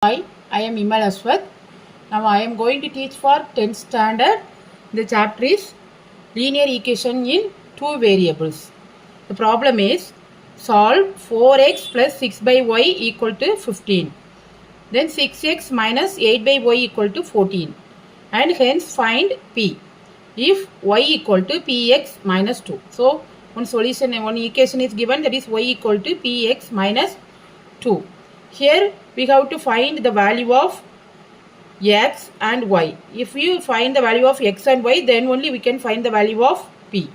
Hi, I am Imal Aswath. Now I am going to teach for 10th standard. The chapter is linear equation in two variables. The problem is solve 4x plus 6 by y equal to 15. Then 6x minus 8 by y equal to 14. And hence find p if y equal to px minus 2. So one solution, one equation is given, that is y equal to px minus 2. Here we have to find the value of x and y. If you find the value of x and y, then only we can find the value of p.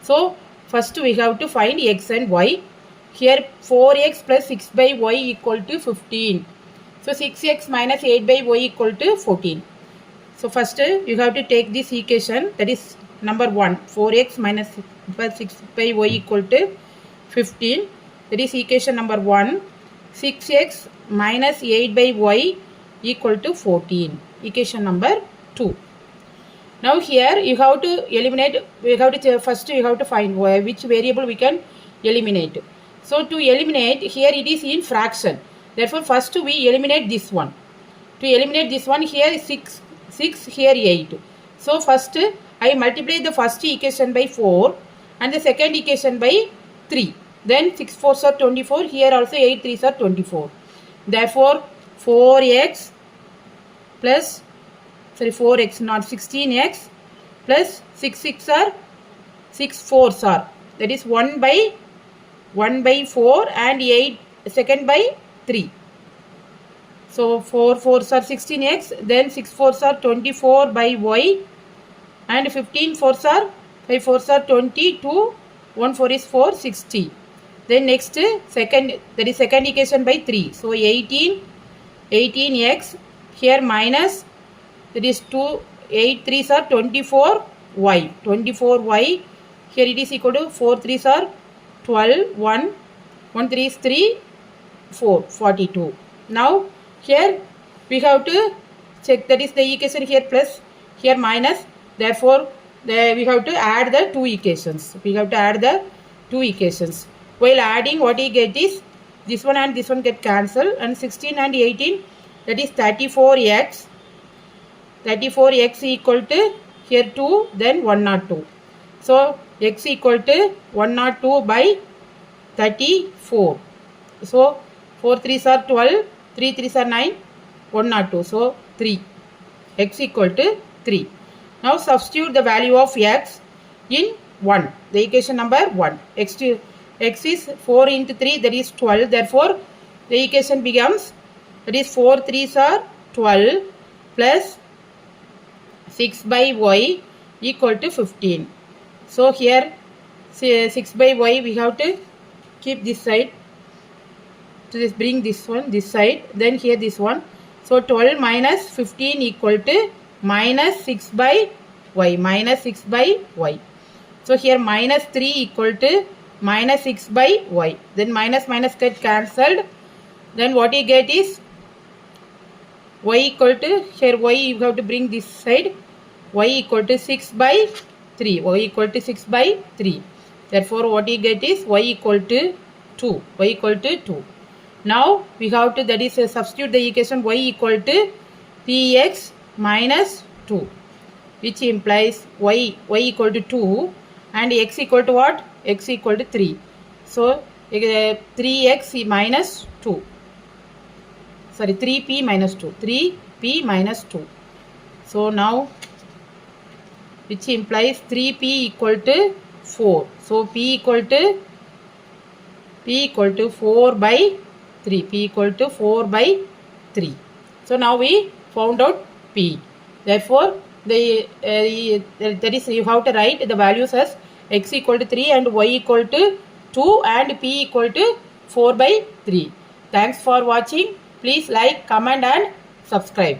So first we have to find x and y. Here 4x plus 6 by y equal to 15. So 6x minus 8 by y equal to 14. So first you have to take this equation, that is number 1, 4x minus 6 by y equal to 15. That is equation number 1. 6x minus 8 by y equal to 14. Equation number 2. Now here you have to eliminate, first you have to find which variable we can eliminate. So to eliminate, here it is in fraction. Therefore first we eliminate this one. To eliminate this one, here is 6, here 8. So first I multiply the first equation by 4 and the second equation by 3. Then 6 4s are 24. Here also 8 3s are 24. Therefore 4x plus 4x not 16x plus 6 6 are 6 4s are, that is 1 by 4 and 8 second by 3. So 4 4s are 16x, then 6 4s are 24 by y, and 15 4s are 5 4s are 22, 1 4 is 4, 60. Then next second, that is second equation by 3. So 18x, here minus, that is 2, 8 3s are 24y, 24y, here it is equal to 4 3s are 12, 1 3 is 3, 4, 42. Now here we have to check, that is the equation here plus, here minus, therefore we have to add the two equations. We have to add the two equations. While adding, what you get is this one and this one get cancelled, and 16 and 18, that is 34x. 34x equal to here 2, then 102. So x equal to 102 by 34. So 4 3s are 12, 3 3s are 9, 102. So 3. X equal to 3. Now substitute the value of x in 1. The equation number 1. X is 4 into 3, that is 12. Therefore the equation becomes, that is 4 3s are 12 plus 6 by y equal to 15. So here 6 by y we have to keep this side, to this, bring this one this side, then here this one. So 12 minus 15 equal to minus 6 by y, minus 6 by y. So here minus 3 equal to minus 6 by y. Then minus get cancelled. Then what you get is y equal to, here y you have to bring this side, y equal to 6 by 3. Y equal to 6 by 3. Therefore what you get is y equal to 2. Y equal to 2. Now we have to, that is substitute the equation y equal to px minus 2, which implies y equal to 2 and x equal to what? X equal to 3. So 3x minus 2. Sorry, 3p minus 2. 3p minus 2. So now, which implies 3p equal to 4. So p equal to 4 by 3. P equal to 4 by 3. So now we found out p. Therefore that is, you have to write the values as x equal to 3 and y equal to 2 and p equal to 4 by 3. Thanks for watching. Please like, comment and subscribe.